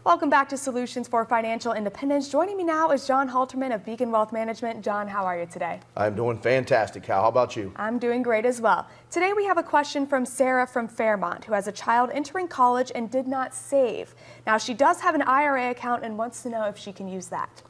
Welcome back to Solutions for Financial Independence. Joining me now is John Halterman of Beacon Wealth Management. John, how are you today? I'm doing fantastic, Cal. How about you? I'm doing great as well. Today we have a question from Sarah from Fairmont, who has a child entering college and did not save. Now, she does have an IRA account and wants to know if she can use that.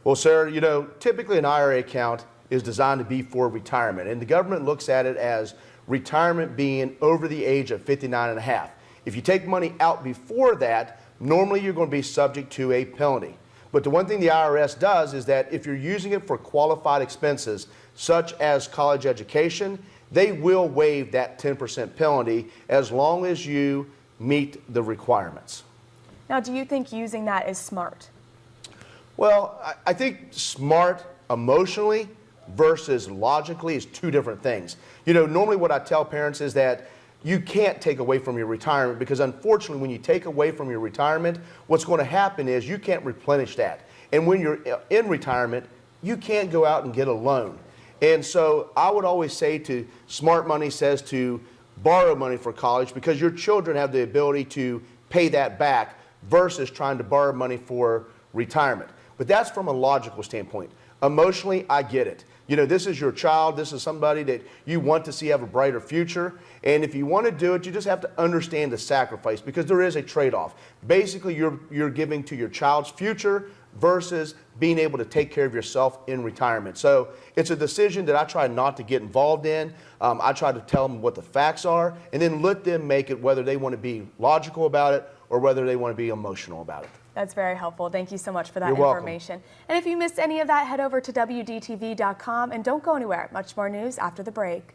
Well, Sarah, typically an IRA account is designed to be for retirement, and the government looks at it as retirement being over the age of 59 and a half. If you take money out before that, normally you're going to be subject to a penalty. But the one thing the IRS does is that if you're using it for qualified expenses, such as college education, they will waive that 10% penalty as long as you meet the requirements. Now, do you think using that is smart? Well, I think smart emotionally versus logically is two different things. Normally what I tell parents is that you can't take away from your retirement, because unfortunately when you take away from your retirement, what's going to happen is you can't replenish that. And when you're in retirement, you can't go out and get a loan. And so I would always say to smart money says to borrow money for college, because your children have the ability to pay that back versus trying to borrow money for retirement. But that's from a logical standpoint. Emotionally, I get it. This is your child. This is somebody that you want to see have a brighter future. And if you want to do it, you just have to understand the sacrifice, because there is a trade-off. Basically, you're giving to your child's future versus being able to take care of yourself in retirement. So it's a decision that I try not to get involved in. I try to tell them what the facts are and then let them make it, whether they want to be logical about it or whether they want to be emotional about it. That's very helpful. Thank you so much for that You're welcome. information. And if you missed any of that, head over to WDTV.com and don't go anywhere. Much more news after the break.